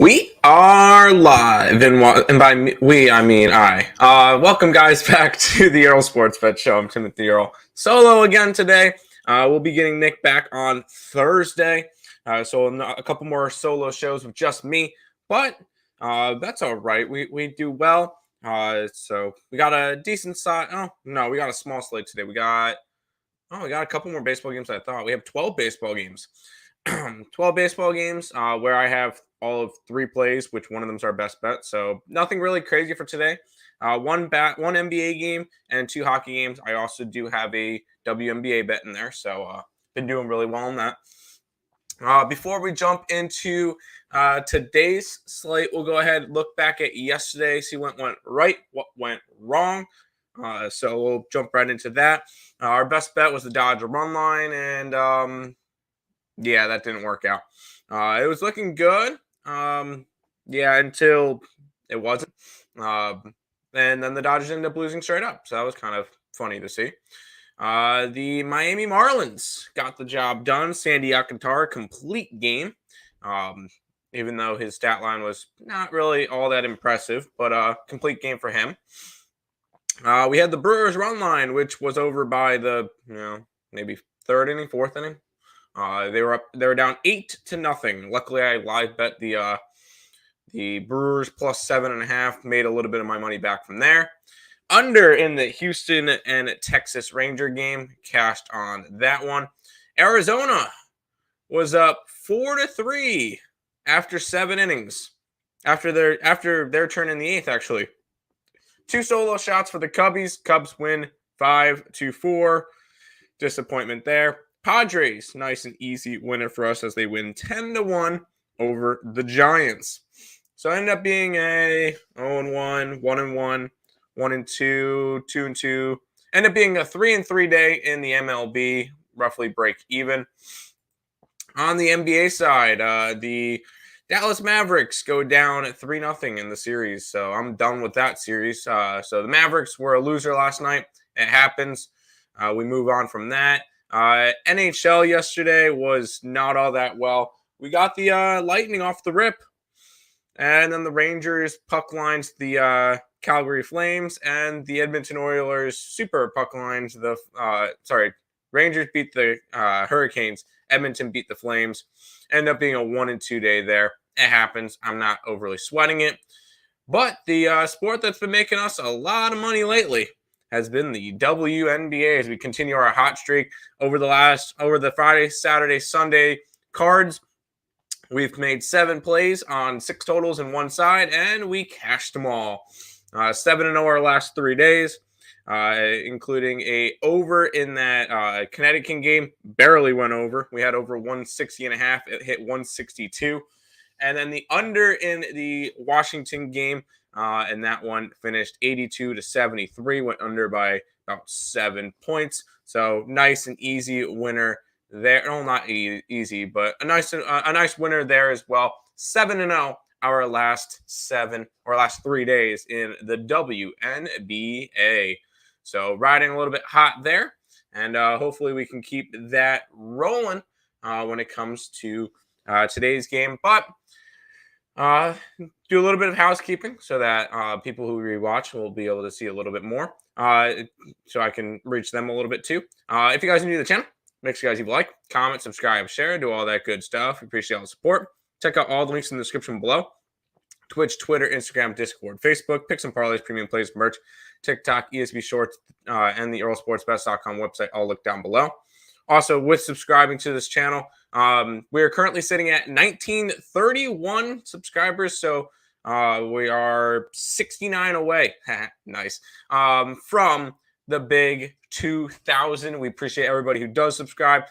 We are live, and by we, I mean I. Welcome, guys, back to the Earle Sports Bet Show. I'm Timothy Earle. Solo again today. We'll be getting Nick back on Thursday. So a couple more solo shows with just me, but that's all right. We do well. So we got a decent size. Oh, no, we got a small slate today. We got a couple more baseball games than I thought. We have 12 baseball games. 12 baseball games where I have all of 3 plays, which one of them is our best bet. So nothing really crazy for today. One NBA game and 2 hockey games. I also do have a WNBA bet in there. So been doing really well on that. Before we jump into today's slate, we'll go ahead and look back at yesterday, see what went right, what went wrong. So we'll jump right into that. Our best bet was the Dodger run line, and yeah, that didn't work out. It was looking good, until it wasn't. And then the Dodgers ended up losing straight up, so that was kind of funny to see. The Miami Marlins got the job done. Sandy Alcantara, complete game. Even though his stat line was not really all that impressive, but complete game for him. We had the Brewers run line, which was over by the maybe third inning, fourth inning. They were down 8-0. Luckily, I live bet the Brewers plus 7.5. Made a little bit of my money back from there. Under in the Houston and Texas Ranger game, cashed on that one. Arizona was up 4-3 after 7 innings. After their turn in the 8th, actually. 2 solo shots for the Cubbies. Cubs win 5-4. Disappointment there. Padres, nice and easy winner for us as they win 10-1 over the Giants. So it ended up being a 0-1, 1-1, 1-2, 2-2. Ended up being a 3-3 day in the MLB, roughly break even. On the NBA side, the Dallas Mavericks go down at 3-0 in the series. So I'm done with that series. So the Mavericks were a loser last night. It happens. We move on from that. NHL yesterday was not all that well. We got the Lightning off the rip. And then the Rangers puck lines the Calgary Flames, and the Edmonton Oilers super puck lines Rangers beat the Hurricanes. Edmonton beat the Flames. Ended up being a 1-2 day there. It happens. I'm not overly sweating it. But the sport that's been making us a lot of money lately has been the WNBA as we continue our hot streak over the Friday, Saturday, Sunday cards. We've made 7 plays on 6 totals in one side, and we cashed them all. 7-0 our last 3 days, including a over in that Connecticut game. Barely went over. We had over 160.5. It hit 162. And then the under in the Washington game, and that one finished 82-73. Went under by about 7 points. So nice and easy winner there. No, not easy, but a nice winner there as well. 7-0 our last 3 days in the WNBA. So riding a little bit hot there, and hopefully we can keep that rolling when it comes to today's game. But do a little bit of housekeeping so that people who rewatch will be able to see a little bit more, so I can reach them a little bit too. If you guys are new to the channel, make sure you guys leave a like, comment, subscribe, share, do all that good stuff. We appreciate all the support. Check out all the links in the description below. Twitch, Twitter, Instagram, Discord, Facebook, Picks and Parleys, Premium Plays, merch, TikTok, ESB Shorts, and the EarleSportsBest.com website all look down below. Also, with subscribing to this channel, we are currently sitting at 1931 subscribers, so we are 69 away. Nice. From the big 2,000. We appreciate everybody who does subscribe.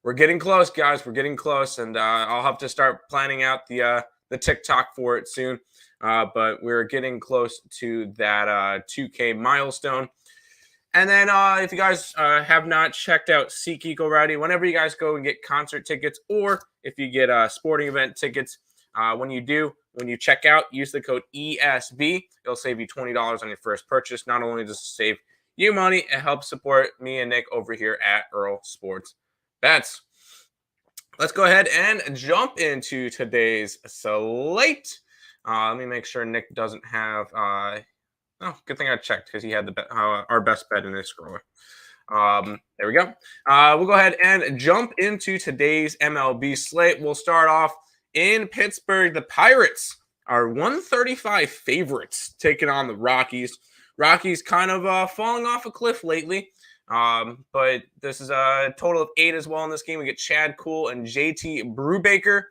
We're getting close, guys. We're getting close, and I'll have to start planning out the TikTok for it soon. But we're getting close to that 2K milestone. And then if you guys have not checked out SeatGeek already, whenever you guys go and get concert tickets, or if you get sporting event tickets, when you check out, use the code ESB. It'll save you $20 on your first purchase. Not only does it save you money, it helps support me and Nick over here at Earle Sports Bets. let's go ahead and jump into today's slate. Let me make sure Nick doesn't have. Oh, good thing I checked because he had our best bet in this score. There we go. We'll go ahead and jump into today's MLB slate. We'll start off in Pittsburgh. The Pirates are 135 favorites taking on the Rockies. Rockies kind of falling off a cliff lately. But this is a total of 8 as well in this game. We get Chad Kuhl and JT Brubaker.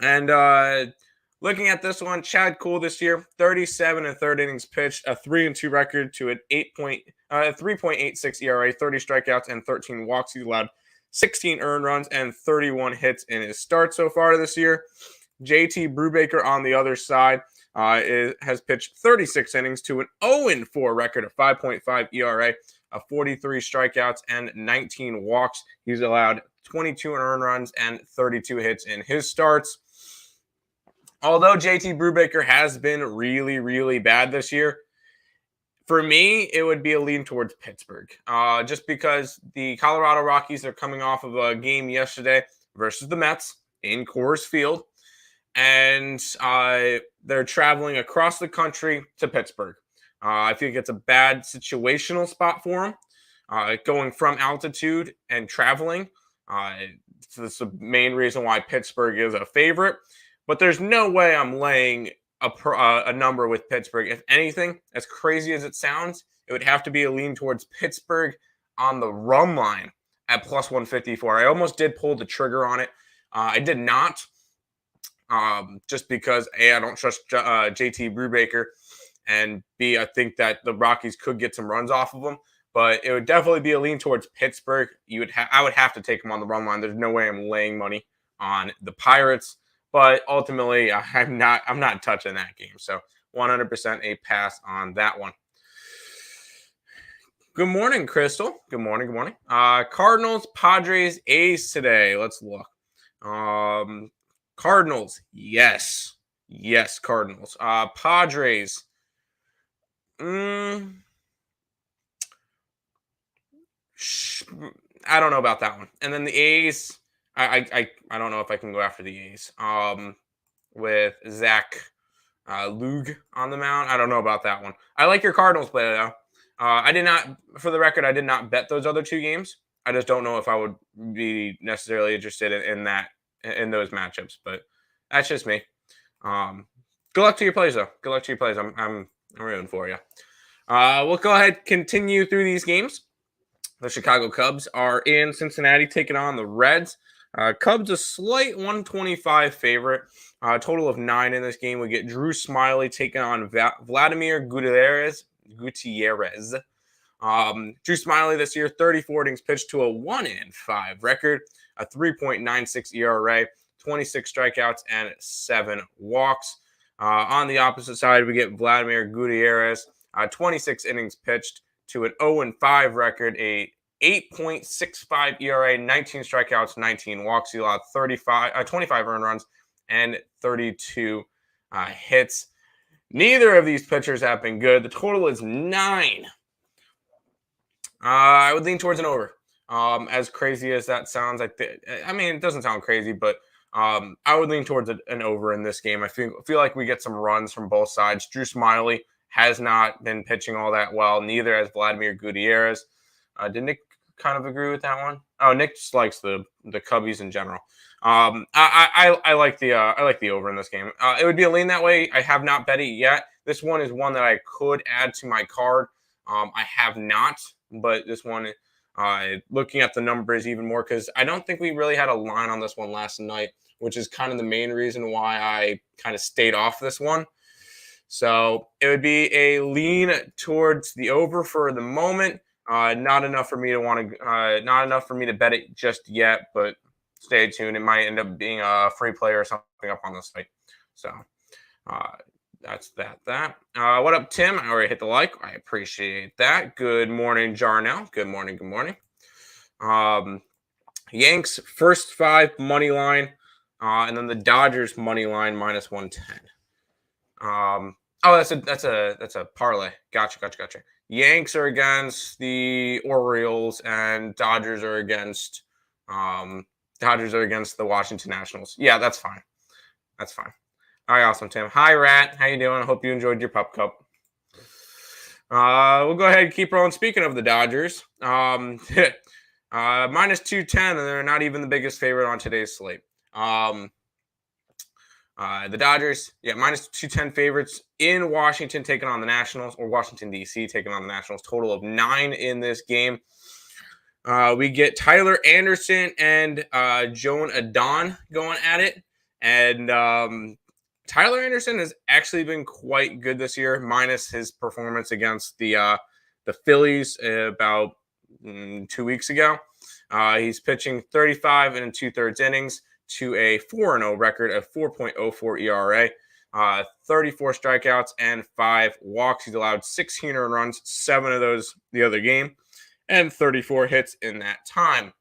And looking at this one, Chad Kuhl this year, 37 and third innings pitched, a 3-2 record to an 3.86 ERA, 30 strikeouts and 13 walks. He's allowed 16 earned runs and 31 hits in his start so far this year. JT Brubaker on the other side has pitched 36 innings to an 0-4 record, of 5.5 ERA, 43 strikeouts and 19 walks. He's allowed 22 earned runs and 32 hits in his starts. Although JT Brubaker has been really, really bad this year, for me, it would be a lean towards Pittsburgh. Just because the Colorado Rockies are coming off of a game yesterday versus the Mets in Coors Field. And they're traveling across the country to Pittsburgh. I think it's a bad situational spot for them, going from altitude and traveling. So that's the main reason why Pittsburgh is a favorite. But there's no way I'm laying a number with Pittsburgh. If anything, as crazy as it sounds, it would have to be a lean towards Pittsburgh on the run line at plus 154. I almost did pull the trigger on it. I did not, just because A, I don't trust JT Brubaker, and B, I think that the Rockies could get some runs off of them. But it would definitely be a lean towards Pittsburgh. I would have to take them on the run line. There's no way I'm laying money on the Pirates. But ultimately, I'm not touching that game. So 100% a pass on that one. Good morning, Crystal. Good morning. Cardinals, Padres, A's today. Let's look. Cardinals, yes, Cardinals. Padres. I don't know about that one. And then the A's. I don't know if I can go after the A's. With Zach Lug on the mound. I don't know about that one. I like your Cardinals play though. I did not, for the record, I did not bet those other two games. I just don't know if I would be necessarily interested in those matchups. But that's just me. Good luck to your plays though. Good luck to your plays. I'm rooting for you. We'll go ahead continue through these games. The Chicago Cubs are in Cincinnati taking on the Reds. Cubs a slight 125 favorite. Total of 9 in this game. We get Drew Smyly taking on Vladimir Gutierrez. Drew Smyly this year, 34 innings pitched to a 1-5 record, a 3.96 ERA, 26 strikeouts, and 7 walks. On the opposite side, we get Vladimir Gutierrez, 26 innings pitched to an 0-5 record, a 8.65 ERA, 19 strikeouts, 19 walks. He allowed 25 earned runs and 32 hits. Neither of these pitchers have been good. The total is 9. I would lean towards an over. As crazy as that sounds, I mean, it doesn't sound crazy, but I would lean towards an over in this game. I feel like we get some runs from both sides. Drew Smyly has not been pitching all that well. Neither has Vladimir Gutierrez. Did Nick kind of agree with that one? Oh, Nick just likes the Cubbies in general. I like the over in this game. It would be a lean that way. I have not bet it yet. This one is one that I could add to my card. I have not, but this one, looking at the numbers even more, because I don't think we really had a line on this one last night, which is kind of the main reason why I kind of stayed off this one. So it would be a lean towards the over for the moment. Not enough for me to bet it just yet, but stay tuned. It might end up being a free play or something up on the site. So that's that. What up, Tim? I already hit the like. I appreciate that. Good morning, Jarnell. Good morning. Yanks first 5 money line, and then the Dodgers money line minus 110. That's a parlay. Gotcha. Yanks are against the Orioles, and Dodgers are against Dodgers are against the Washington Nationals. Yeah, that's fine. That's fine. All right, awesome, Tim. Hi, Rat. How you doing? I hope you enjoyed your pup cup. We'll go ahead and keep rolling. Speaking of the Dodgers, minus 210, and they're not even the biggest favorite on today's slate. The Dodgers, minus 210 favorites in Washington, taking on the Nationals, or Washington, D.C., taking on the Nationals. Total of 9 in this game. We get Tyler Anderson and Joan Adon going at it. And Tyler Anderson has actually been quite good this year, minus his performance against the Phillies about 2 weeks ago. He's pitching 35 and 2/3 innings to a 4-0 record of 4.04 ERA, 34 strikeouts, and 5 walks. He's allowed 16 earned runs, 7 of those the other game, and 34 hits in that time.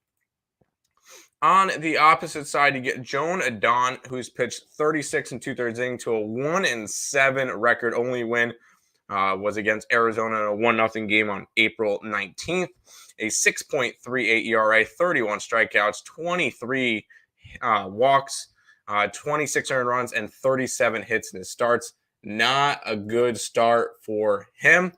On the opposite side, you get Joan Adon, who's pitched 36 and 2/3 innings to a 1-7 record. Only win was against Arizona in a 1-0 game on April 19th. A 6.38 ERA, 31 strikeouts, 23 walks, 26 earned runs, and 37 hits in his starts. Not a good start for him.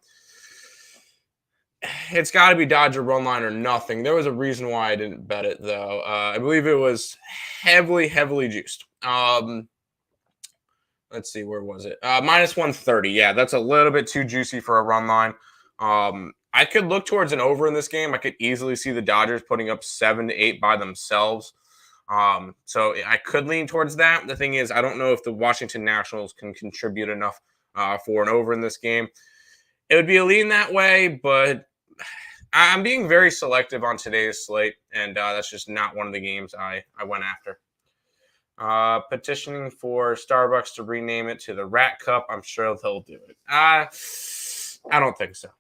It's got to be Dodger run line or nothing. There was a reason why I didn't bet it, though. I believe it was heavily juiced. Let's see, where was it? Minus 130. Yeah, that's a little bit too juicy for a run line. I could look towards an over in this game. I could easily see the Dodgers putting up 7 to 8 by themselves. So I could lean towards that. The thing is, I don't know if the Washington Nationals can contribute enough for an over in this game. It would be a lean that way, but I'm being very selective on today's slate, and that's just not one of the games I went after. Petitioning for Starbucks to rename it to the Rat Cup. I'm sure they'll do it. I don't think so.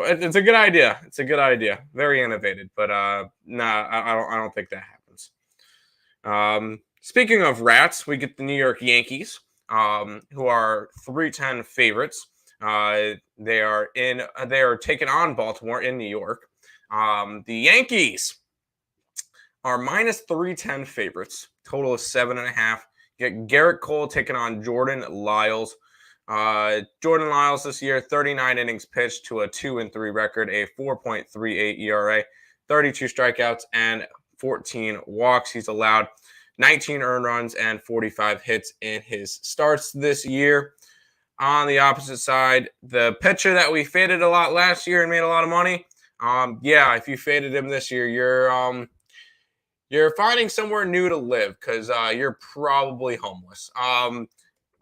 It's a good idea. It's a good idea. Very innovative, but I don't think that happens. Speaking of rats, we get the New York Yankees, who are 310 favorites. They are taking on Baltimore in New York. The Yankees are minus 310 favorites. Total of 7.5. You get Garrett Cole taking on Jordan Lyles. Jordan Lyles this year, 39 innings pitched to a 2-3 record, a 4.38 ERA, 32 strikeouts, and 14 walks. He's allowed 19 earned runs and 45 hits in his starts this year. On the opposite side, the pitcher that we faded a lot last year and made a lot of money. If you faded him this year, you're finding somewhere new to live because you're probably homeless.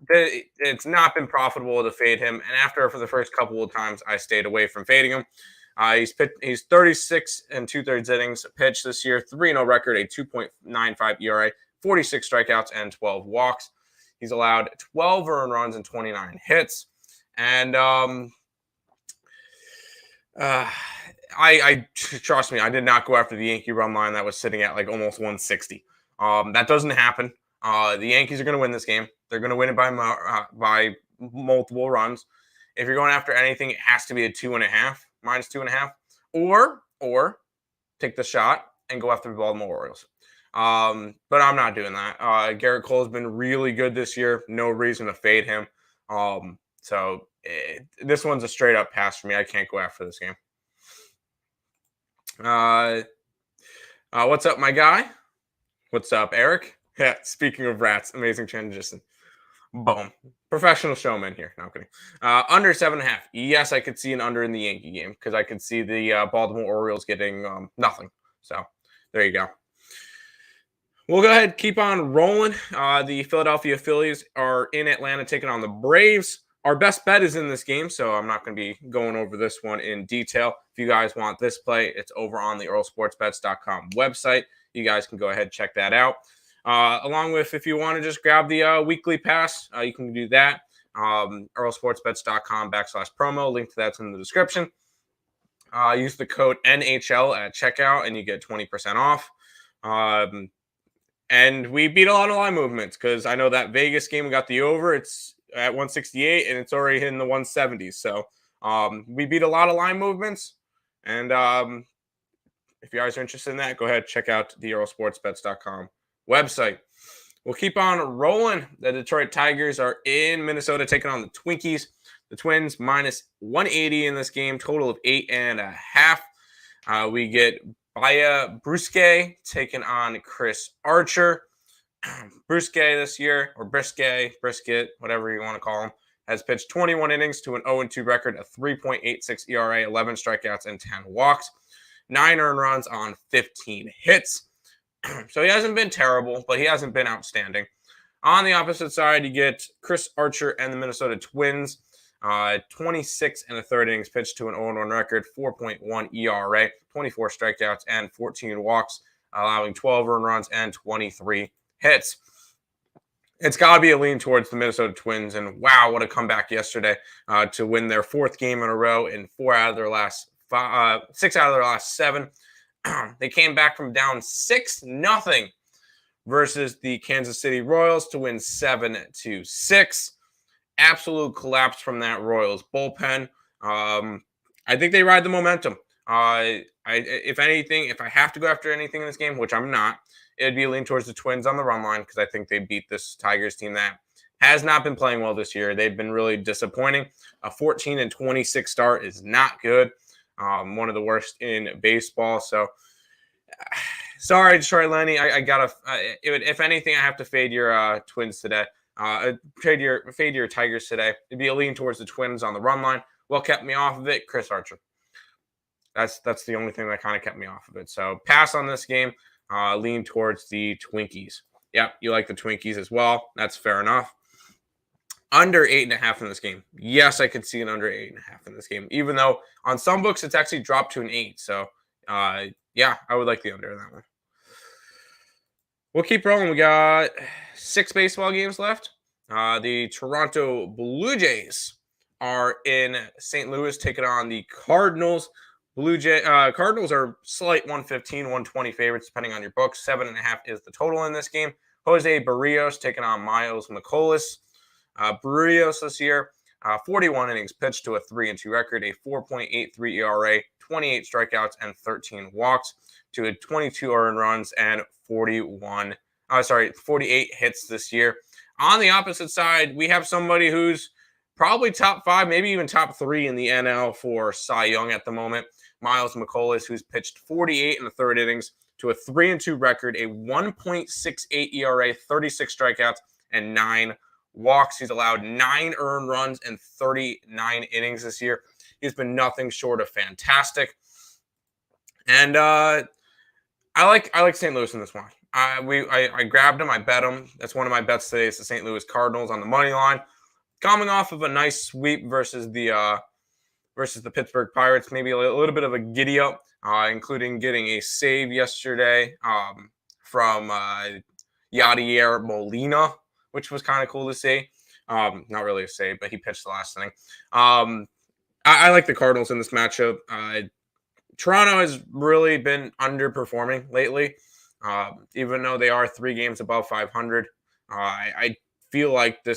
It's not been profitable to fade him, and for the first couple of times, I stayed away from fading him. He's 36 and 2/3 innings pitched this year, 3-0 record, a 2.95 ERA, 46 strikeouts, and 12 walks. He's allowed 12 earned runs and 29 hits. And I trust me, I did not go after the Yankee run line that was sitting at like almost 160. That doesn't happen. The Yankees are going to win this game. They're going to win it by multiple runs. If you're going after anything, it has to be a 2.5, minus 2.5, or take the shot and go after the Baltimore Orioles. But I'm not doing that. Garrett Cole has been really good this year. No reason to fade him. This one's a straight up pass for me. I can't go after this game. What's up, my guy? What's up, Eric? Yeah, speaking of rats, amazing transition. Boom. Professional showman here. No, I'm kidding. Under 7.5. Yes, I could see an under in the Yankee game because I could see the Baltimore Orioles getting nothing. So there you go. We'll go ahead, keep on rolling. The Philadelphia Phillies are in Atlanta taking on the Braves. Our best bet is in this game, so I'm not going to be going over this one in detail. If you guys want this play, it's over on the EarleSportsBets.com website. You guys can go ahead and check that out. Along with, if you want to just grab the weekly pass, you can do that. EarleSportsBets.com/promo. Link to that's in the description. Use the code NHL at checkout, and you get 20% off. And we beat a lot of line movements because I know that Vegas game we got the over. It's at 168, and it's already hitting the 170s. So we beat a lot of line movements, and if you guys are interested in that, go ahead, check out the EarleSportsBets.com website. We'll keep on rolling. The Detroit Tigers are in Minnesota taking on the Twinkies. The Twins minus 180 in this game, total of 8.5. We get Baya Brusque taking on Chris Archer. Brusque this year, or Brisket, whatever you want to call him, has pitched 21 innings to an 0-2 record, a 3.86 ERA, 11 strikeouts, and 10 walks, 9 earned runs on 15 hits. So he hasn't been terrible, but he hasn't been outstanding. On the opposite side, you get Chris Archer and the Minnesota Twins. 26 and a third innings pitched to an 0-1 record, 4.1 ERA, 24 strikeouts, and 14 walks, allowing 12 earned runs and 23 hits. It's got to be a lean towards the Minnesota Twins, and wow, what a comeback yesterday to win their 4th game in a row in 6 out of their last 7. They came back from down 6-0 versus the Kansas City Royals to win 7-6. Absolute collapse from that Royals bullpen. I think they ride the momentum. If anything, if I have to go after anything in this game, which I'm not, it'd be a lean towards the Twins on the run line because I think they beat this Tigers team that has not been playing well this year. They've been really disappointing. A 14-26 start is not good. One of the worst in baseball. So, sorry, Detroit Lenny. I gotta. If anything, I have to fade your Twins today. Fade your Tigers today. It'd be a lean towards the Twins on the run line. What kept me off of it? Chris Archer. That's the only thing that kind of kept me off of it. So pass on this game. Lean towards the Twinkies. Yep, you like the Twinkies as well. That's fair enough. Under 8.5 in this game. Yes, I could see an under 8.5 in this game. Even though on some books it's actually dropped to an 8. So yeah, I would like the under in that one. We'll keep rolling. We got 6 baseball games left. The Toronto Blue Jays are in St. Louis taking on the Cardinals. Cardinals are slight 115, 120 favorites, depending on your book. 7.5 is the total in this game. Jose Barrios taking on Miles McCollus. Barrios this year, 41 innings pitched to a 3-2 record, a 4.83 ERA, 28 strikeouts, and 13 walks to a 22 earned runs and 48 hits this year. On the opposite side, we have somebody who's probably top 5, maybe even top 3 in the NL for Cy Young at the moment. Miles McCollus, who's pitched 48 in the 3rd innings to a 3-2 record, a 1.68 ERA, 36 strikeouts, and 9 walks. He's allowed 9 earned runs in 39 innings this year. He's been nothing short of fantastic. And I like St. Louis in this one. I grabbed him. I bet him. That's one of my bets today. It's the St. Louis Cardinals on the money line, coming off of a nice sweep versus the Pittsburgh Pirates. Maybe a little bit of a giddy up, including getting a save yesterday from Yadier Molina, which was kind of cool to see. Not really a save, but he pitched the last inning. I like the Cardinals in this matchup. Toronto has really been underperforming lately, even though they are 3 games above 500. I feel like the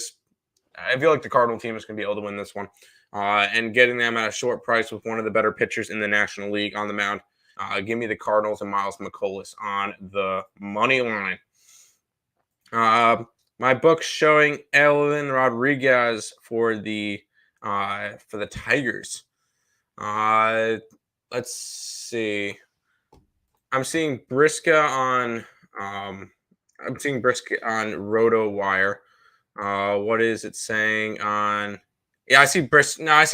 Cardinal team is going to be able to win this one, and getting them at a short price with one of the better pitchers in the National League on the mound. Give me the Cardinals and Miles McCollus on the money line. My book's showing Elvin Rodriguez for the Tigers. Let's see. I'm seeing Brisket on RotoWire. What is it saying on? Yeah, I see Brisket. I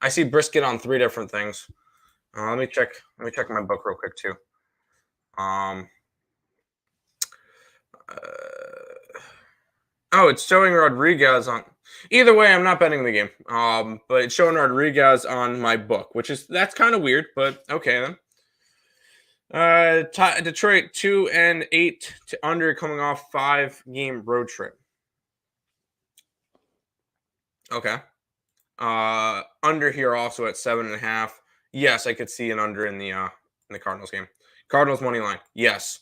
see Brisket on 3 different things. Let me check my book real quick too. It's showing Rodriguez on. Either way, I'm not betting the game. But it's showing Rodriguez on my book, that's kind of weird, but okay then. Detroit 2-8 to under, coming off 5-game road trip. Okay. Under here also at 7.5. Yes, I could see an under in the Cardinals game. Cardinals money line. Yes.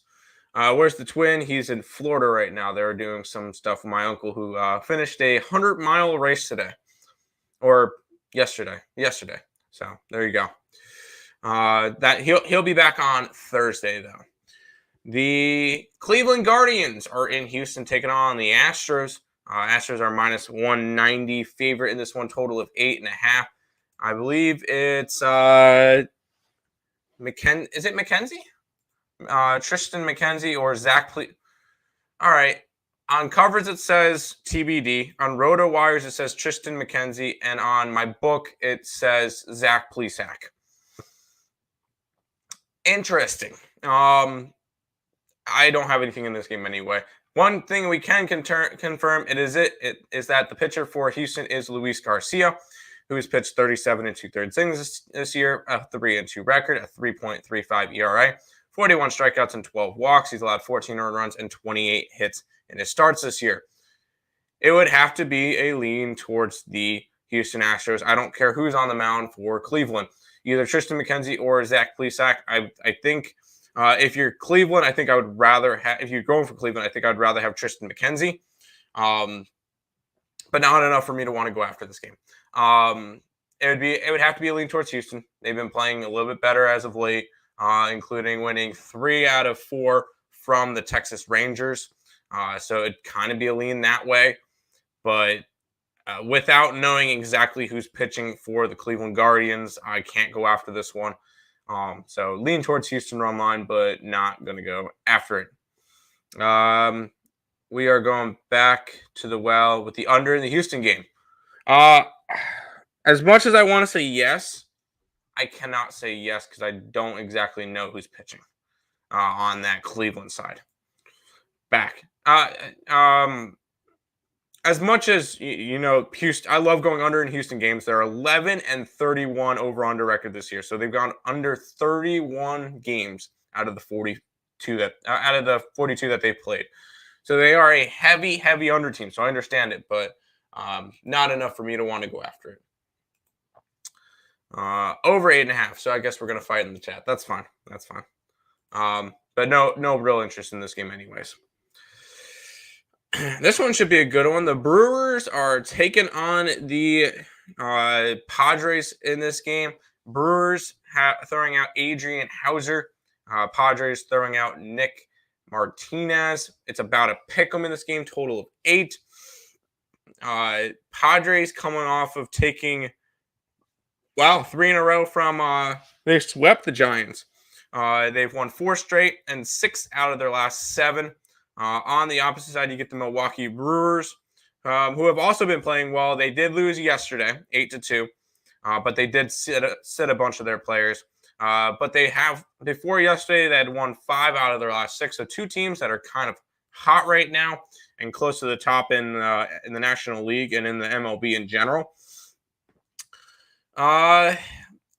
Where's the Twin? He's in Florida right now. They're doing some stuff with my uncle who finished a 100-mile race today. Or yesterday. So there you go. That he'll be back on Thursday though. The Cleveland Guardians are in Houston taking on the Astros. Astros are minus 190 favorite in this one, total of 8.5. I believe it's is it McKenzie? Tristan McKenzie or Zach All right. On covers, it says TBD. On Roto Wires, it says Tristan McKenzie. And on my book, it says Zach Plesac. Interesting. I don't have anything in this game anyway. One thing we can confirm is that the pitcher for Houston is Luis Garcia, who has pitched 37 2/3 innings this year, a 3-2 record, a 3.35 ERA, 41 strikeouts and 12 walks. He's allowed 14 earned runs and 28 hits in his starts this year. It would have to be a lean towards the Houston Astros. I don't care who's on the mound for Cleveland, either Tristan McKenzie or Zach Plesac. I think if you're Cleveland, I think I would rather have. If you're going for Cleveland, I think I'd rather have Tristan McKenzie, but not enough for me to want to go after this game. It would have to be a lean towards Houston. They've been playing a little bit better as of late, including winning 3 out of 4 from the Texas Rangers. So it'd kind of be a lean that way, but without knowing exactly who's pitching for the Cleveland Guardians, I can't go after this one. So lean towards Houston run line, but not going to go after it. We are going back to the well with the under in the Houston game. As much as I want to say yes, I cannot say yes because I don't exactly know who's pitching on that Cleveland side. Back. As much as Houston, I love going under in Houston games. They're 11-31 over under record this year, so they've gone under 31 games out of the 42 that they've played. So they are a heavy under team. So I understand it, but not enough for me to want to go after it. Over 8.5. So I guess we're gonna fight in the chat. That's fine. But no real interest in this game, anyways. This one should be a good one. The Brewers are taking on the Padres in this game. Brewers throwing out Adrian Hauser. Padres throwing out Nick Martinez. It's about a pick 'em in this game, total of 8. Padres coming off of taking 3 in a row from they swept the Giants. They've won 4 straight and 6 out of their last 7. On the opposite side, you get the Milwaukee Brewers, who have also been playing well. They did lose yesterday, 8-2, but they did sit a bunch of their players. But they have, before yesterday, they had won 5 out of their last 6. So 2 teams that are kind of hot right now and close to the top in the National League and in the MLB in general.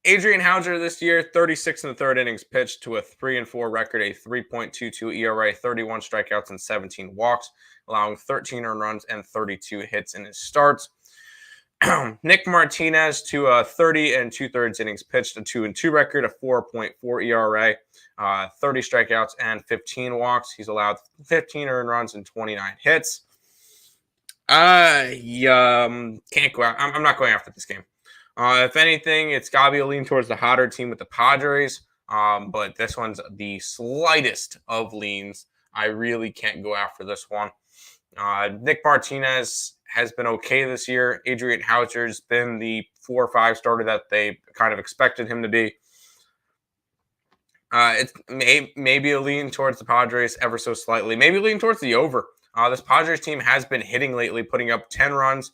Adrian Hauser this year, 36 1/3 innings pitched to a 3-4 record, a 3.22 ERA, 31 strikeouts and 17 walks, allowing 13 earned runs and 32 hits in his starts. Nick Martinez to a 30 2/3 innings pitched, a 2-2 record, a 4.4 ERA, 30 strikeouts and 15 walks. He's allowed 15 earned runs and 29 hits. Can't go out. I'm not going after this game. If anything, it's got to be a lean towards the hotter team with the Padres. But this one's the slightest of leans. I really can't go after this one. Nick Martinez has been okay this year. Adrian Hauser's been the 4 or 5 starter that they kind of expected him to be. It's maybe a lean towards the Padres ever so slightly. Maybe lean towards the over. This Padres team has been hitting lately, putting up 10 runs.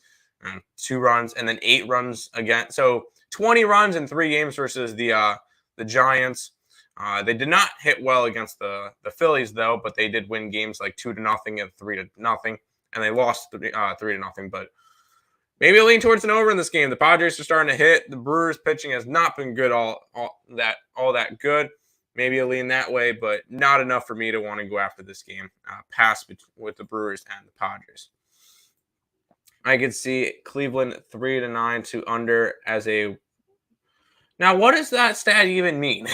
2 runs and then 8 runs again. So 20 runs in 3 games versus the Giants. They did not hit well against the Phillies though, but they did win games like 2-0 and 3-0, and they lost 3-0. But maybe a lean towards an over in this game. The Padres are starting to hit. The Brewers pitching has not been good all that good. Maybe a lean that way, but not enough for me to want to go after this game. Pass with the Brewers and the Padres. I could see Cleveland 3-9 to under as a. Now, what does that stat even mean?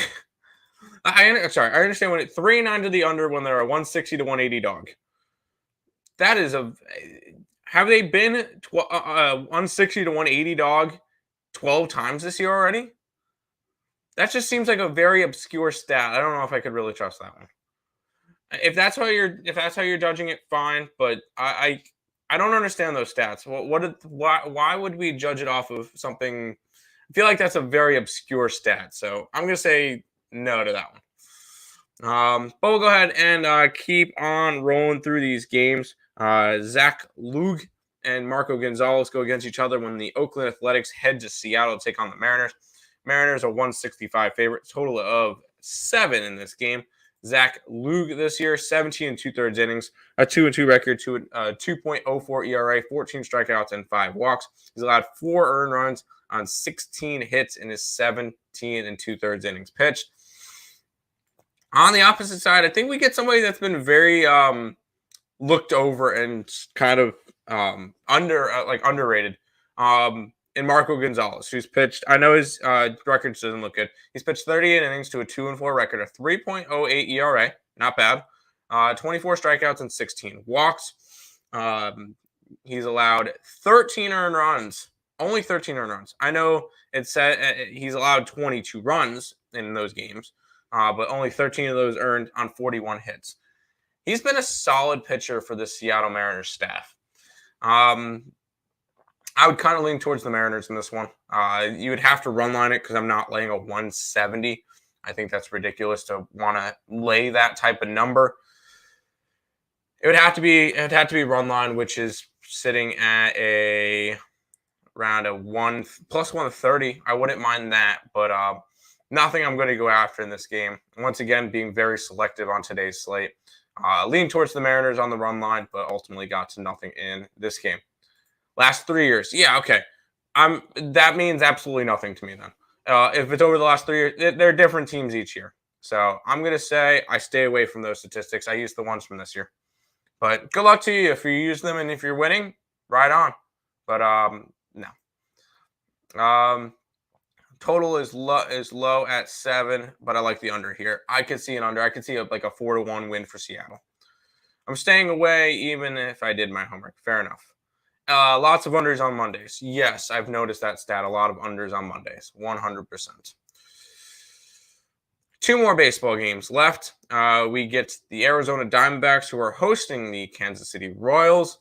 I understand when 3-9 to the under when they're a 160 to 180 dog. That is a. Have they been 160 to 180 dog 12 times this year already? That just seems like a very obscure stat. I don't know if I could really trust that one. If that's how you're judging it, fine. But I don't understand those stats. Why would we judge it off of something? I feel like that's a very obscure stat. So I'm gonna say no to that one. But we'll go ahead and keep on rolling through these games. Zach Lug and Marco Gonzalez go against each other when the Oakland Athletics head to Seattle to take on the Mariners. Mariners are 165 favorites, total of 7 in this game. Zach Lug this year, 17 and 2/3 innings, a 2-2 record, 2.04 ERA, 14 strikeouts, and 5 walks. He's allowed 4 earned runs on 16 hits in his 17 and 2/3 innings pitched. On the opposite side, I think we get somebody that's been very looked over and kind of underrated. In Marco Gonzalez, who's pitched, I know his record doesn't look good. He's pitched 38 innings to a 2-4 record, a 3.08 ERA, not bad. 24 strikeouts and 16 walks. He's allowed 13 earned runs, only 13 earned runs. I know it said he's allowed 22 runs in those games, but only 13 of those earned on 41 hits. He's been a solid pitcher for the Seattle Mariners staff. I would kind of lean towards the Mariners in this one. You would have to run line it because I'm not laying a 170. I think that's ridiculous to want to lay that type of number. It would have to be run line, which is sitting at around a plus 130. I wouldn't mind that, but nothing I'm going to go after in this game. Once again, being very selective on today's slate. Lean towards the Mariners on the run line, but ultimately got to nothing in this game. Last 3 years. Yeah, okay. That means absolutely nothing to me then. If it's over the last 3 years, they're different teams each year. So I'm going to say I stay away from those statistics. I use the ones from this year. But good luck to you if you use them, and if you're winning, right on. But no. Total is low at 7, but I like the under here. I could see an under. I could see like a 4-1 win for Seattle. I'm staying away even if I did my homework. Fair enough. Lots of unders on Mondays. Yes, I've noticed that stat. A lot of unders on Mondays. 100%. 2 more baseball games left. We get the Arizona Diamondbacks, who are hosting the Kansas City Royals.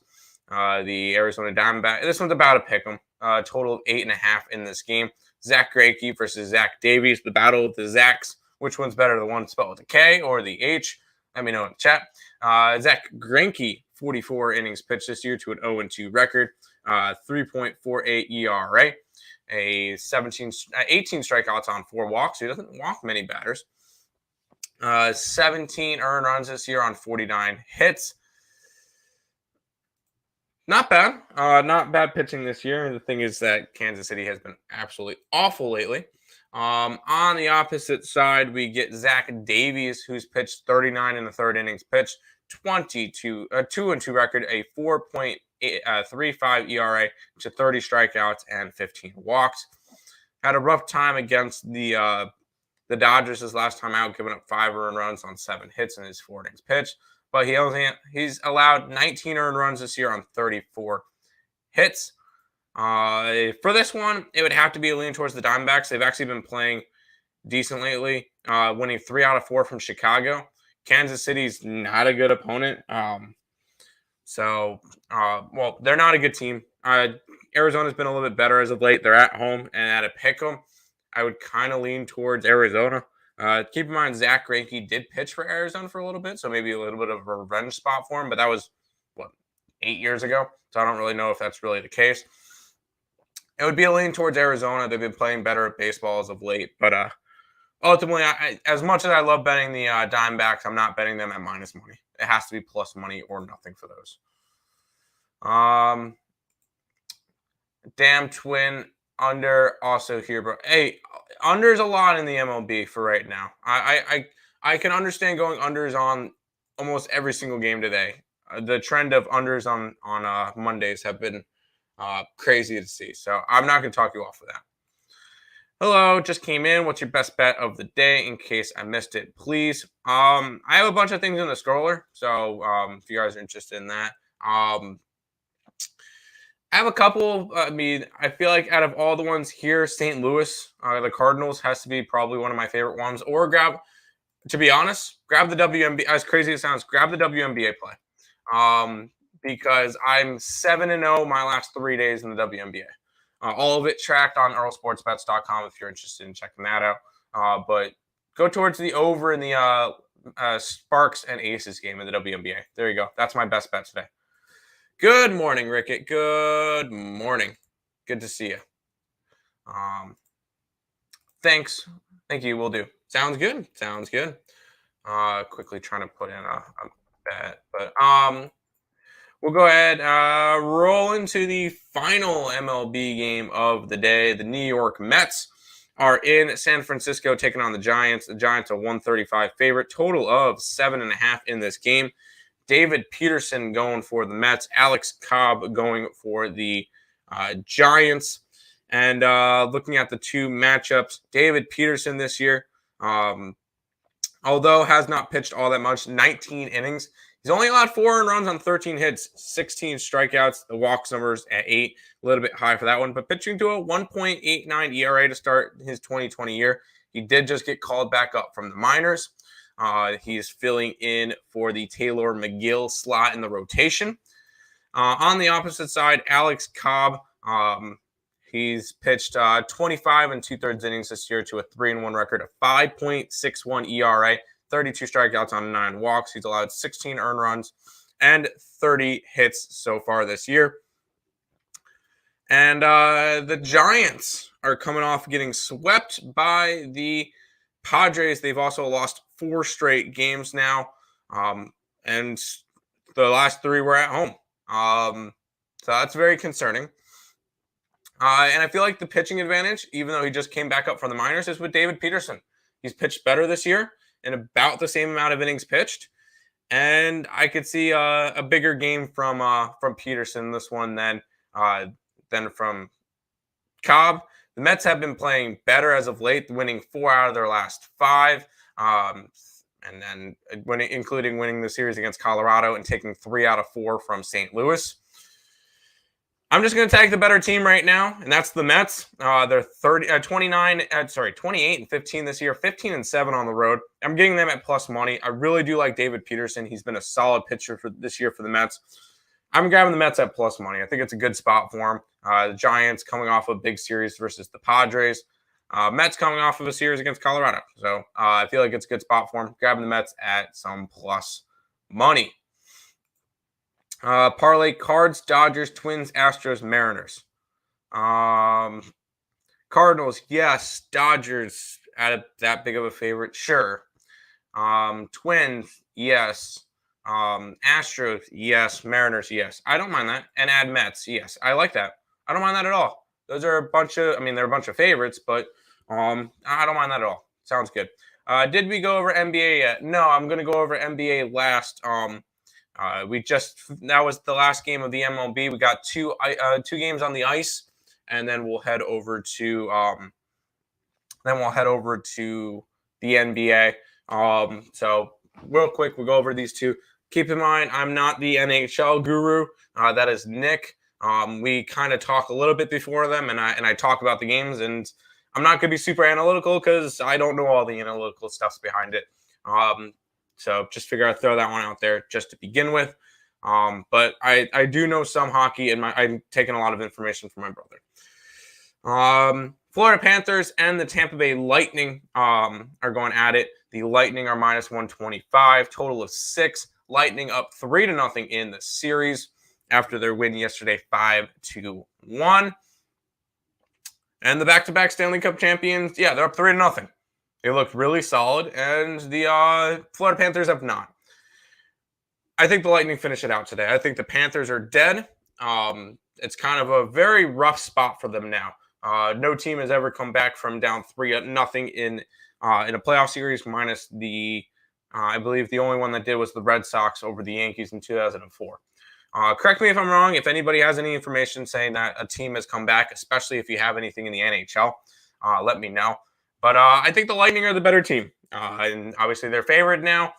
The Arizona Diamondbacks. This one's about to pick them. Total of 8.5 in this game. Zach Greinke versus Zach Davies. The battle of the Zachs. Which one's better, the one spelled with a K or the H? Let me know in the chat. Zach Greinke, 44 innings pitched this year to an 0-2 record, 3.48 ERA, 18 strikeouts on 4 walks. He doesn't walk many batters. 17 earned runs this year on 49 hits. Not bad. Not bad pitching this year. The thing is that Kansas City has been absolutely awful lately. On the opposite side, we get Zach Davies, who's pitched 39 in the 3rd innings pitched, 2-2 record, a 4.35 ERA to 30 strikeouts and 15 walks. Had a rough time against the Dodgers his last time out, giving up 5 earned runs on 7 hits in his 4 innings pitched. But he's allowed 19 earned runs this year on 34 hits. For this one, it would have to be a lean towards the Diamondbacks. They've actually been playing decent lately, winning 3 out of 4 from Chicago. Kansas City's not a good opponent. They're not a good team. Arizona's been a little bit better as of late. They're at home, and at a pick 'em, I would kind of lean towards Arizona. Keep in mind, Zach Greinke did pitch for Arizona for a little bit, so maybe a little bit of a revenge spot for him, but that was, 8 years ago? So I don't really know if that's really the case. It would be a lean towards Arizona. They've been playing better at baseball as of late, but ultimately, as much as I love betting the Diamondbacks, I'm not betting them at minus money. It has to be plus money or nothing for those. Damn twin under also here, bro. Hey, under's a lot in the MLB for right now. I can understand going unders on almost every single game today. The trend of unders on Mondays have been crazy to see. So I'm not going to talk you off of that. Hello, just came in. What's your best bet of the day in case I missed it, please? I have a bunch of things in the scroller. So if you guys are interested in that. I have a couple. I mean, I feel like out of all the ones here, St. Louis, the Cardinals has to be probably one of my favorite ones. Or to be honest, grab the WNBA. As crazy as it sounds, grab the WNBA play. Because I'm 7-0 my last 3 days in the WNBA. All of it tracked on earlesportsbets.com if you're interested in checking that out. But go towards the over in the Sparks and Aces game in the WNBA. There you go. That's my best bet today. Good morning, Rickett. Good morning. Good to see you. Thanks. Thank you. Will do. Sounds good. Sounds good. Quickly trying to put in a bet, but we'll go ahead, roll into the final MLB game of the day. The New York Mets are in San Francisco taking on the Giants. The Giants are 135 favorite, total of 7.5 in this game. David Peterson going for the Mets, Alex Cobb going for the Giants. And looking at the two matchups, David Peterson this year, although has not pitched all that much, 19 innings. He's only allowed 4 earned runs on 13 hits, 16 strikeouts. The walks numbers at 8, a little bit high for that one. But pitching to a 1.89 ERA to start his 2020 year. He did just get called back up from the minors. He's filling in for the Taylor McGill slot in the rotation. On the opposite side, Alex Cobb. He's pitched 25 and 2/3 innings this year to a 3-1 record, a 5.61 ERA. 32 strikeouts on 9 walks. He's allowed 16 earned runs and 30 hits so far this year. And the Giants are coming off getting swept by the Padres. They've also lost 4 straight games now. And the last 3 were at home. So that's very concerning. And I feel like the pitching advantage, even though he just came back up from the minors, is with David Peterson. He's pitched better this year in about the same amount of innings pitched. And I could see a bigger game from Peterson this one than from Cobb. The Mets have been playing better as of late, winning 4 out of their last 5, and then including winning the series against Colorado and taking 3 out of 4 from St. Louis. I'm just going to tag the better team right now, and that's the Mets. They're 28 and 15 this year, 15 and 7 on the road. I'm getting them at plus money. I really do like David Peterson. He's been a solid pitcher for this year for the Mets. I'm grabbing the Mets at plus money. I think it's a good spot for them. The Giants coming off a big series versus the Padres. Mets coming off of a series against Colorado. So I feel like it's a good spot for them. Grabbing the Mets at some plus money. Parlay Cards, Dodgers, Twins, Astros, Mariners. Cardinals, yes. Dodgers, at that big of a favorite, sure. Twins, yes. Astros, yes. Mariners, yes. I don't mind that. And add Mets, yes. I like that. I don't mind that at all. Those are they're a bunch of favorites, but I don't mind that at all. Sounds good. Did we go over NBA yet? No, I'm going to go over NBA last. That was the last game of the MLB. We got two games on the ice, and then we'll head over to the NBA. So real quick, we'll go over these two. Keep in mind, I'm not the NHL guru. That is Nick. We kind of talk a little bit before them, and I talk about the games, and I'm not going to be super analytical because I don't know all the analytical stuffs behind it. So just figure I'd throw that one out there just to begin with. But I do know some hockey, and I'm taking a lot of information from my brother. Florida Panthers and the Tampa Bay Lightning are going at it. The Lightning are minus 125, total of 6. Lightning up 3-0 in the series after their win yesterday, 5-1. And the back-to-back Stanley Cup champions, yeah, they're up 3-0. They looked really solid, and the Florida Panthers have not. I think the Lightning finish it out today. I think the Panthers are dead. It's kind of a very rough spot for them now. No team has ever come back from down 3-0 in a playoff series, minus I believe the only one that did was the Red Sox over the Yankees in 2004. Correct me if I'm wrong. If anybody has any information saying that a team has come back, especially if you have anything in the NHL, let me know. But I think the Lightning are the better team. And obviously they're favored now.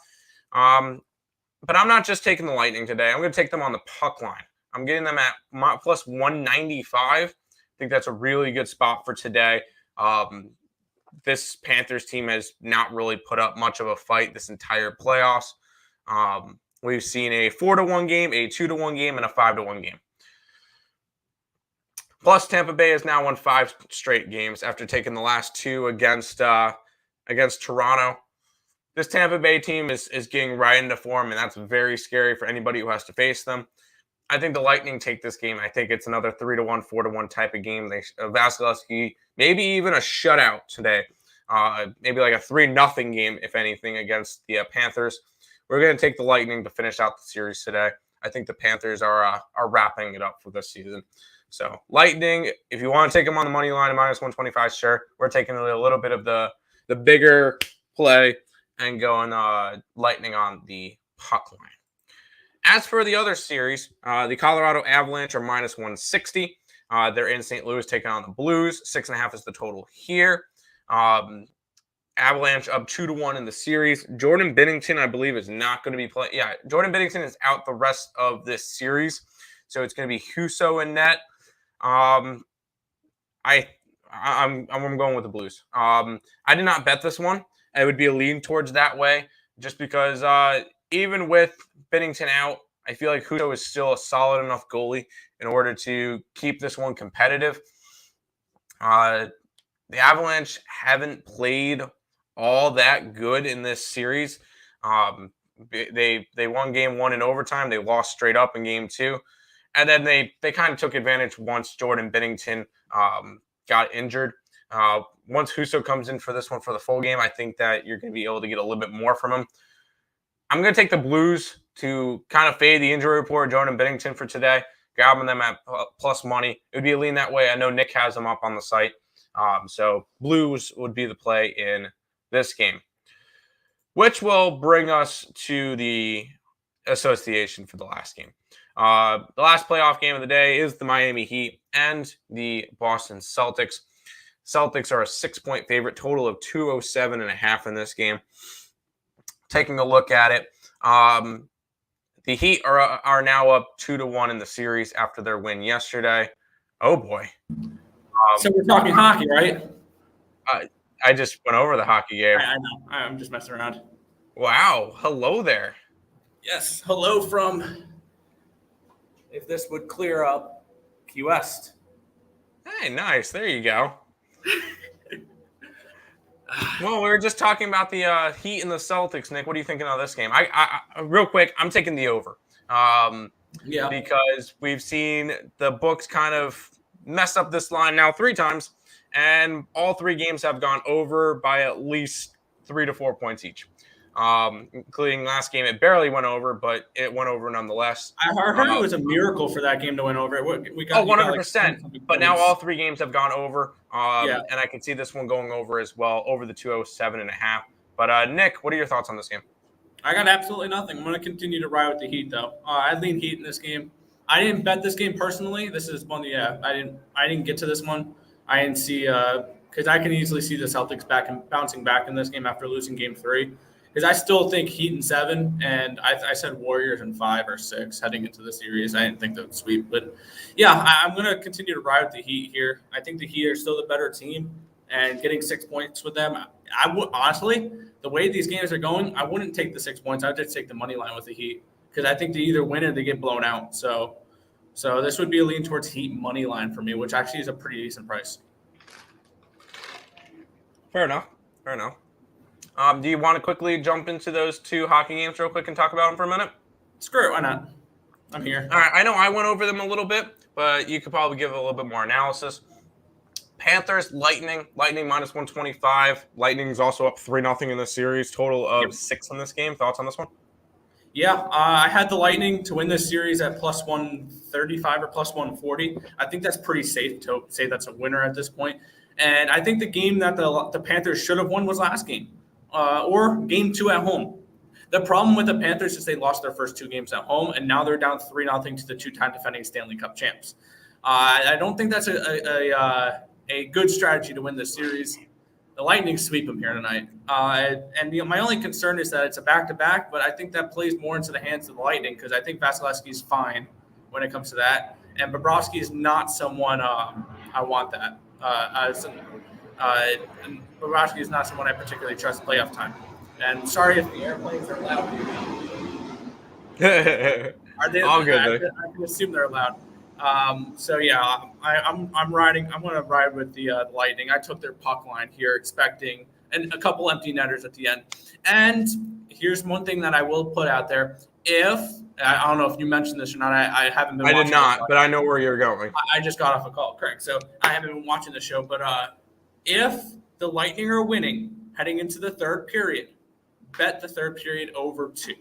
But I'm not just taking the Lightning today. I'm going to take them on the puck line. I'm getting them at plus 195. I think that's a really good spot for today. This Panthers team has not really put up much of a fight this entire playoffs. We've seen a 4-1 game, a 2-1 game, and a 5-1 game. Plus, Tampa Bay has now won 5 straight games after taking the last 2 against Toronto. This Tampa Bay team is getting right into form, and that's very scary for anybody who has to face them. I think the Lightning take this game. I think it's another 3-1, 4-1 type of game. Vasilevsky, maybe even a shutout today. Maybe like a 3-0 game, if anything, against the Panthers. We're going to take the Lightning to finish out the series today. I think the Panthers are wrapping it up for this season. So Lightning, if you want to take them on the money line at minus 125, sure. We're taking a little bit of the bigger play and going Lightning on the puck line. As for the other series, the Colorado Avalanche are minus 160. They're in St. Louis taking on the Blues. 6.5 is the total here. Avalanche up 2-1 in the series. Jordan Binnington, I believe, is not going to be playing. Yeah, Jordan Binnington is out the rest of this series. So it's going to be Husso in net. I'm going with the Blues. I did not bet this one. It would be a lean towards that way, just because even with Binnington out, I feel like Husso is still a solid enough goalie in order to keep this one competitive. The Avalanche haven't played all that good in this series. They won game 1 in overtime. They lost straight up in game 2. And then they kind of took advantage once Jordan Binnington got injured. Once Husso comes in for this one for the full game, I think that you're going to be able to get a little bit more from him. I'm going to take the Blues to kind of fade the injury report of Jordan Binnington for today, grabbing them at plus money. It would be a lean that way. I know Nick has them up on the site. So Blues would be the play in this game, which will bring us to the association for the last game. The last playoff game of the day is the Miami Heat and the Boston Celtics. Celtics are a 6-point favorite, total of 207.5 in this game. Taking a look at it, the Heat are now up 2-1 in the series after their win yesterday. Oh boy! So we're talking hockey, right? I just went over the hockey game. I know. I'm just messing around. Wow! Hello there. Yes. Hello from. If this would clear up, Key West. Hey, nice. There you go. Well, we were just talking about the Heat and the Celtics, Nick. What are you thinking of this game? I real quick, I'm taking the over. Yeah. Because we've seen the books kind of mess up this line now 3 times, and all 3 games have gone over by at least 3 to 4 points each. Including last game, it barely went over, but it went over nonetheless. I heard it was a miracle for that game to win over. We got 100%. Like but now all 3 games have gone over, yeah. And I can see this one going over as well, over the 207.5. But Nick, what are your thoughts on this game? I got absolutely nothing. I'm going to continue to ride with the Heat, though. I lean Heat in this game. I didn't bet this game personally. This is one. Yeah, I didn't get to this one. I didn't see because I can easily see the Celtics bouncing back in this game after losing Game 3. Because I still think Heat in 7, and I said Warriors in 5 or 6 heading into the series. I didn't think they would sweep. But, yeah, I'm going to continue to ride with the Heat here. I think the Heat are still the better team, and getting 6 points with them, I would honestly, the way these games are going, I wouldn't take the 6 points. I would just take the money line with the Heat because I think they either win or they get blown out. So this would be a lean towards Heat money line for me, which actually is a pretty decent price. Fair enough. Do you want to quickly jump into those 2 hockey games real quick and talk about them for a minute? Screw it. Why not? I'm here. All right. I know I went over them a little bit, but you could probably give a little bit more analysis. Panthers, Lightning minus 125. Lightning's also up 3-0 in this series, total of 6 in this game. Thoughts on this one? Yeah, I had the Lightning to win this series at plus 135 or plus 140. I think that's pretty safe to say that's a winner at this point. And I think the game that the Panthers should have won was last game. Or game 2 at home. The problem with the Panthers is they lost their first 2 games at home, and now they're down 3-0 to the 2-time defending Stanley Cup champs. I don't think that's a good strategy to win this series. The Lightning sweep them here tonight. My only concern is that it's a back-to-back, but I think that plays more into the hands of the Lightning because I think Vasilevsky's fine when it comes to that. And Bobrovsky is not someone I want that. And Bobrovsky is not someone I particularly trust playoff time. And sorry if the airplanes are loud. Are they? All good, I can assume they're loud. So yeah, I'm riding. I'm going to ride with the Lightning. I took their puck line here, expecting and a couple empty netters at the end. And here's one thing that I will put out there: if I don't know if you mentioned this or not, I haven't been. I did not, but I know where you're going. I just got off a call, correct? So I haven't been watching the show, but if the Lightning are winning heading into the third period, bet the third period over 2,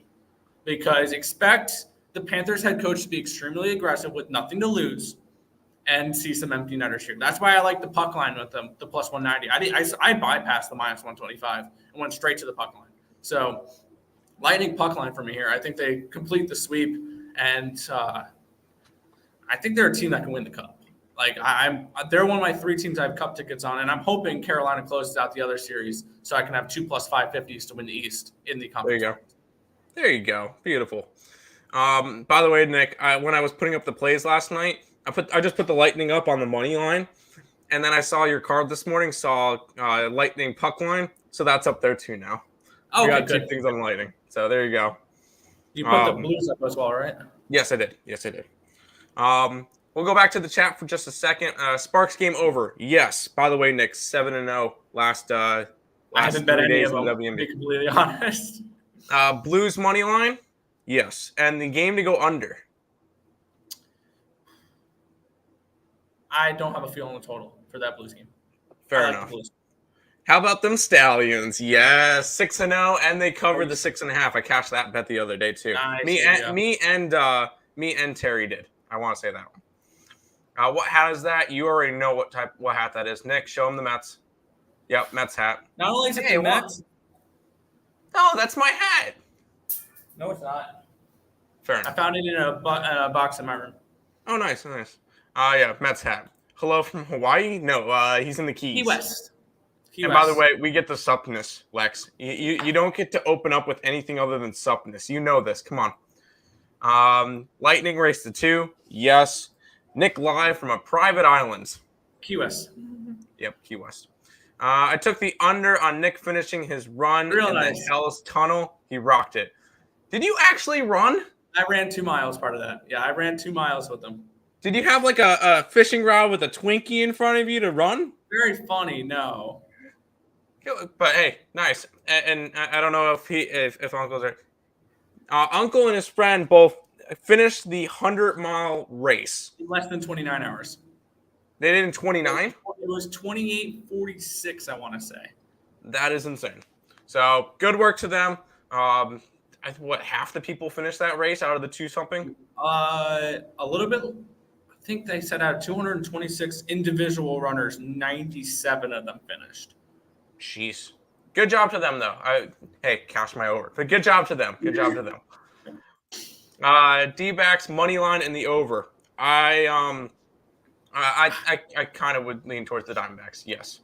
because expect the Panthers head coach to be extremely aggressive with nothing to lose and see some empty netters here. That's why I like the puck line with them, the plus 190. I bypassed the minus 125 and went straight to the puck line. So Lightning puck line for me here. I think they complete the sweep, and I think they're a team that can win the cup. Like they're one of my 3 teams I have cup tickets on, and I'm hoping Carolina closes out the other series so I can have 2 plus 550s to win the East in the conference. There you go. Beautiful. By the way, Nick, when I was putting up the plays last night, I just put the Lightning up on the money line, and then I saw your card this morning, saw Lightning puck line, so that's up there too now. Oh, we got 2 things on Lightning, so there you go. You put the Blues up as well, right? Yes, I did. We'll go back to the chat for just a second. Sparks game over. Yes. By the way, Nick, 7-0 last. I haven't bet any of them. To be completely honest. Blues money line. Yes, and the game to go under. I don't have a feel on the total for that Blues game. Fair enough. How about them Stallions? Yes, 6-0, and they covered the 6.5. I cashed that bet the other day too. Nice, me and Terry did. I want to say that one. What hat is that? You already know what hat that is. Nick, show him the Mets. Yep, Mets hat. Not only is it the Mets. No, that's my hat. No, it's not. Fair enough. I found it in a box in my room. Oh, nice. Yeah, Mets hat. Hello from Hawaii? No, he's in the Keys. Key West. By the way, we get the suppness, Lex. You don't get to open up with anything other than suppness. You know this. Come on. Lightning race to 2. Yes. Nick live from a private island. Key West. Yep, Key West. I took the under on Nick finishing his run in the Hell's Tunnel. He rocked it. Did you actually run? I ran 2 miles, part of that. Yeah, I ran 2 miles with them. Did you have like a fishing rod with a Twinkie in front of you to run? Very funny, no. But hey, nice. And I don't know if Uncle's there. Uncle and his friend both finished the 100-mile race. In less than 29 hours. They did in 29? It was 28:46, I want to say. That is insane. So good work to them. Half the people finished that race out of the 2-something? A little bit. I think they said out of 226 individual runners, 97 of them finished. Jeez. Good job to them, though. Cash my over. But good job to them. D-backs money line in the over. I kind of would lean towards the Diamondbacks. Yes.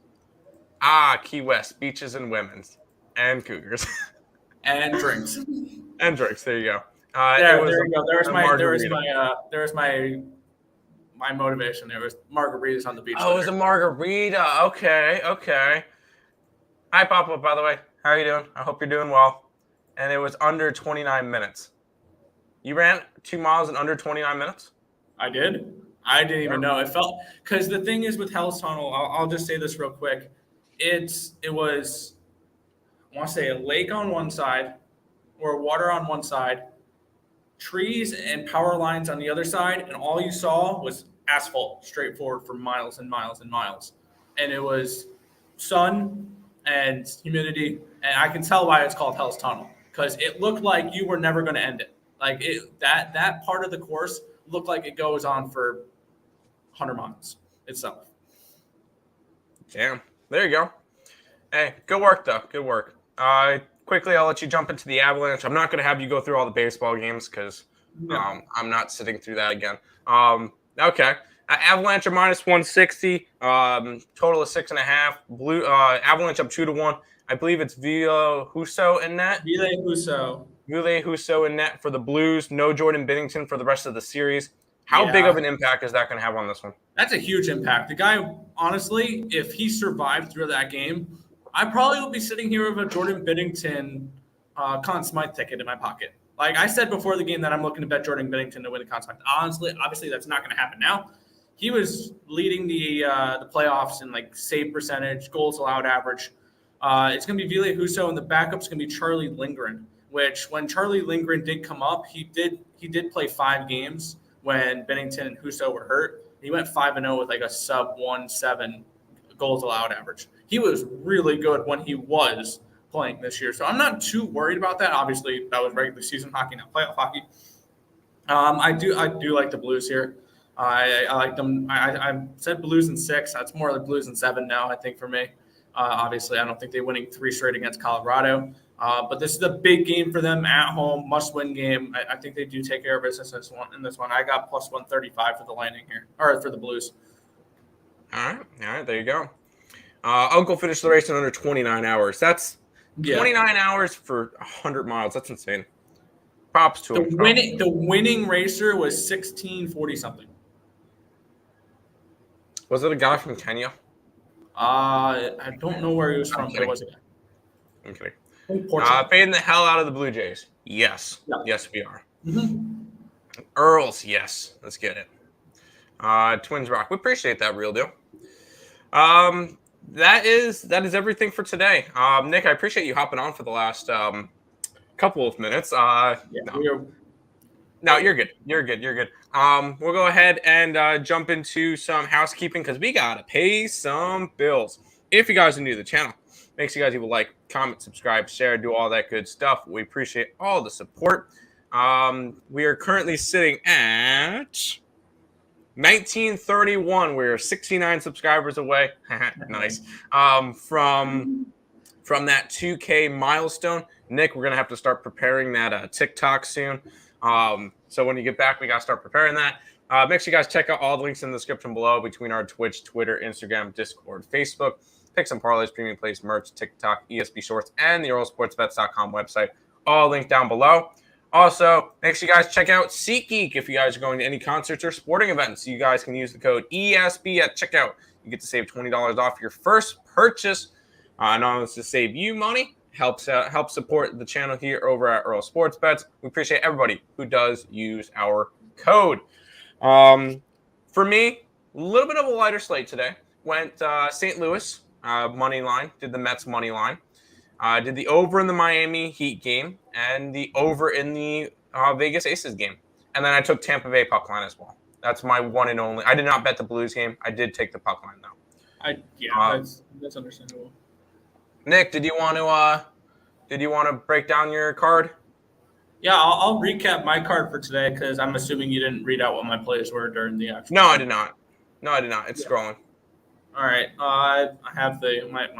Key West, beaches and women's, and Cougars, and drinks. There you go. There you go. There's my motivation. There was margaritas on the beach. Oh, it was a margarita. Okay. Hi, Papa. By the way, how are you doing? I hope you're doing well. And it was under 29 minutes. You ran 2 miles in under 29 minutes? I did. I didn't even know. It felt because the thing is with Hell's Tunnel, I'll just say this real quick. It was, I want to say, a lake on one side, or water on one side, trees and power lines on the other side, and all you saw was asphalt straight forward for miles and miles and miles. And it was sun and humidity, and I can tell why it's called Hell's Tunnel, because it looked like you were never going to end it. Like that part of the course looked like it goes on for 100 miles itself. Damn. There you go. Hey, good work, though. Good work. Quickly, I'll let you jump into the Avalanche. I'm not going to have you go through all the baseball games because I'm not sitting through that again. Okay. Avalanche are minus 160. Total of 6.5. Avalanche up 2-1. I believe it's Ville Husso in net. Ville Husso in net for the Blues. No Jordan Binnington for the rest of the series. How big of an impact is that going to have on this one? That's a huge impact. The guy, honestly, if he survived through that game, I probably would be sitting here with a Jordan Binnington Conn Smythe ticket in my pocket. Like I said before the game that I'm looking to bet Jordan Binnington to win the Conn Smythe. Honestly, obviously that's not going to happen now. He was leading the playoffs in like save percentage, goals allowed average. It's going to be Ville Husso, and the backup's going to be Charlie Lindgren. Which when Charlie Lindgren did come up, he did play 5 games when Binnington and Husso were hurt. He went 5-0 with like a sub 1.7 goals allowed average. He was really good when he was playing this year, so I'm not too worried about that. Obviously, that was regular season hockey, not playoff hockey. I do like the Blues here. I like them. I said Blues in 6. That's more like Blues in 7 now, I think, for me. Obviously, I don't think they're winning 3 straight against Colorado. But this is a big game for them at home, must-win game. I think they do take care of business in this one. I got plus 135 for the Lightning here, or for the Blues. All right, there you go. Uncle finished the race in under 29 hours. That's 29 hours for 100 miles. That's insane. Props to him. The winning racer was 1640 something. Was it a guy from Kenya? I don't know where he was from, but it was a guy. I'm kidding. Fading the hell out of the Blue Jays. Yes. Yeah. Yes, we are. Mm-hmm. Earls, yes. Let's get it. Twins rock. We appreciate that, real deal. That is everything for today. Nick, I appreciate you hopping on for the last couple of minutes. No, you're good. You're good. We'll go ahead and jump into some housekeeping because we gotta pay some bills. If you guys are new to the channel, make sure you guys leave a like, comment, subscribe, share, do all that good stuff. We appreciate all the support. We are currently sitting at 1931. We're 69 subscribers away. Nice. From that 2K milestone. Nick, we're going to have to start preparing that TikTok soon. So when you get back, we got to start preparing that. Make sure you guys check out all the links in the description below between our Twitch, Twitter, Instagram, Discord, Facebook. Pick some Parleys, premium plays, merch, TikTok, ESP Shorts, and the EarleSportsBets.com website. All linked down below. Also, make sure you guys check out SeatGeek if you guys are going to any concerts or sporting events. You guys can use the code ESB at checkout. You get to save $20 off your first purchase. Not only to save you money, help support the channel here over at Earle Sports Bets. We appreciate everybody who does use our code. For me, a little bit of a lighter slate today. Went St. Louis. Money line, did the Mets money line, did the over in the Miami Heat game, and the over in the Vegas Aces game. And then I took Tampa Bay puck line as well. That's my one and only. I did not bet the Blues game. I did take the puck line though. That's understandable. Nick, did you want to break down your card? Yeah, I'll recap my card for today because I'm assuming you didn't read out what my plays were during the actual. No, I did not. It's scrolling. All right, I have my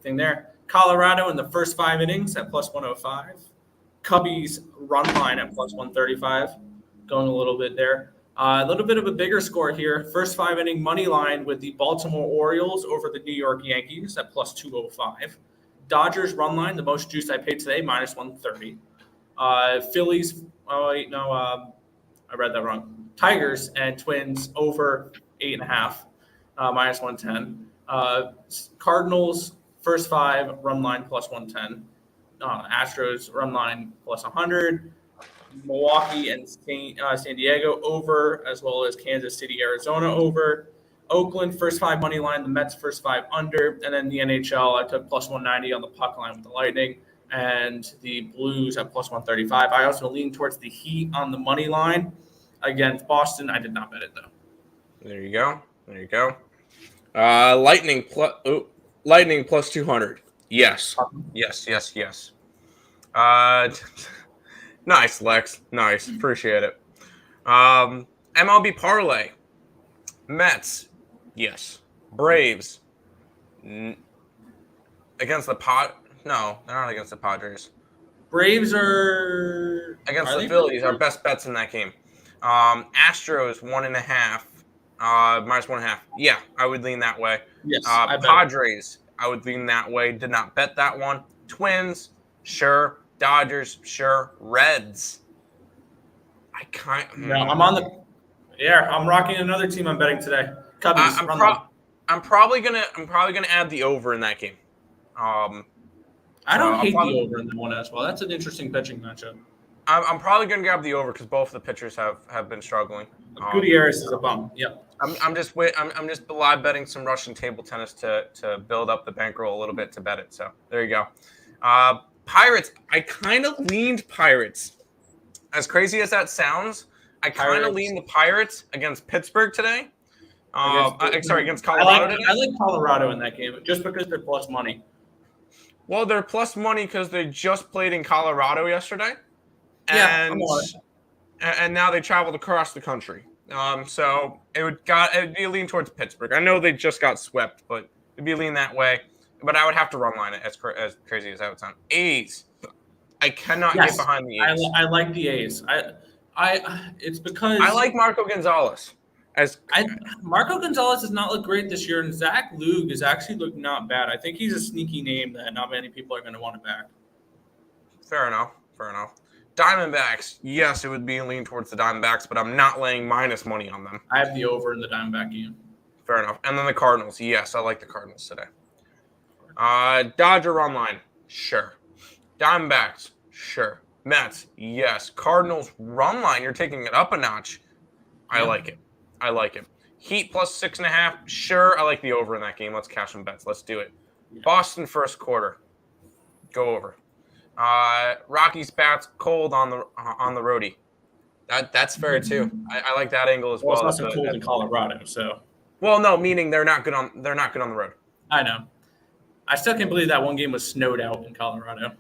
thing there. Colorado in the first 5 innings at plus 105. Cubbies run line at plus 135, going a little bit there. A little bit of a bigger score here. First 5 inning money line with the Baltimore Orioles over the New York Yankees at plus 205. Dodgers run line, the most juice I paid today, minus 130. Phillies, I read that wrong. Tigers and Twins over 8.5. Minus 110. Cardinals, first 5, run line plus 110. Astros, run line plus 100. Milwaukee and San Diego over, as well as Kansas City, Arizona over. Oakland, first 5 money line. The Mets, first 5 under. And then the NHL, I took plus 190 on the puck line with the Lightning. And the Blues at plus 135. I also leaned towards the Heat on the money line against Boston. I did not bet it, though. There you go. Lightning plus 200. Yes. Nice, Lex. Nice. Appreciate it. MLB parlay. Mets. Yes. Braves. Against the No, they're not against the Padres. Braves are against the Phillies. Our best bets in that game. Astros 1.5. Minus 1.5. Yeah, I would lean that way. Yes, Padres, I would lean that way. Did not bet that one. Twins, sure. Dodgers, sure. Reds. I'm on the Yeah, I'm rocking another team I'm betting today. Cubbies. I'm probably gonna add the over in that game. I So don't hate the over in that one as well. That's an interesting pitching matchup. I'm probably gonna grab the over because both of the pitchers have been struggling. Gutierrez is a bum. Yep. I'm just live betting some Russian table tennis to build up the bankroll a little bit to bet it. So there you go. Pirates. I kind of leaned Pirates. As crazy as that sounds, I kind of leaned the Pirates against Pittsburgh today. Against Colorado today. I like Colorado in that game just because they're plus money. Well, they're plus money because they just played in Colorado yesterday. Yeah, and now they traveled across the country. So it'd be a lean towards Pittsburgh. I know they just got swept, but it'd be a lean that way. But I would have to run line it as crazy as that would sound. A's. I cannot get behind the A's. I like the A's. It's because I like Marco Gonzalez. Marco Gonzalez has not looked great this year, and Zach Lug has actually looked not bad. I think he's a sneaky name that not many people are going to want to back. Fair enough. Diamondbacks. Yes, it would be a lean towards the Diamondbacks, but I'm not laying minus money on them. I have the over in the Diamondback game. Fair enough. And then the Cardinals. Yes, I like the Cardinals today. Dodger run line. Sure. Diamondbacks. Sure. Mets. Yes. Cardinals run line. You're taking it up a notch. I like it. Heat plus 6.5. Sure, I like the over in that game. Let's cash some bets. Let's do it. Yeah. Boston first quarter. Go over. Rockies bats cold on the roadie. That's fair too. I like that angle as well. It's also cold in Colorado, so. Well, no, meaning they're not good on the road. I know. I still can't believe that one game was snowed out in Colorado.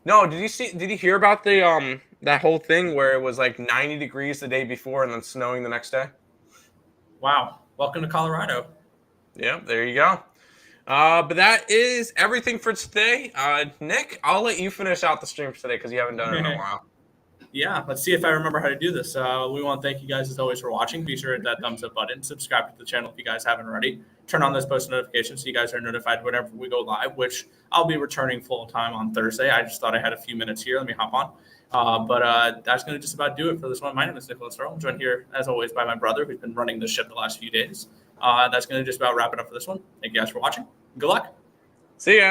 No, did you hear about the that whole thing where it was like 90 degrees the day before and then snowing the next day? Wow. Welcome to Colorado. Yeah, there you go. But that is everything for today. Nick, I'll let you finish out the stream today because you haven't done it in a while. Yeah, let's see if I remember how to do this. We want to thank you guys as always for watching. Be sure to hit that thumbs up button. Subscribe to the channel if you guys haven't already. Turn on those post notifications so you guys are notified whenever we go live, which I'll be returning full time on Thursday. I just thought I had a few minutes here. Let me hop on. But that's going to just about do it for this one. My name is Nicholas Earle. I'm joined here, as always, by my brother, who's been running this ship the last few days. That's going to just about wrap it up for this one. Thank you guys for watching. Good luck. See ya.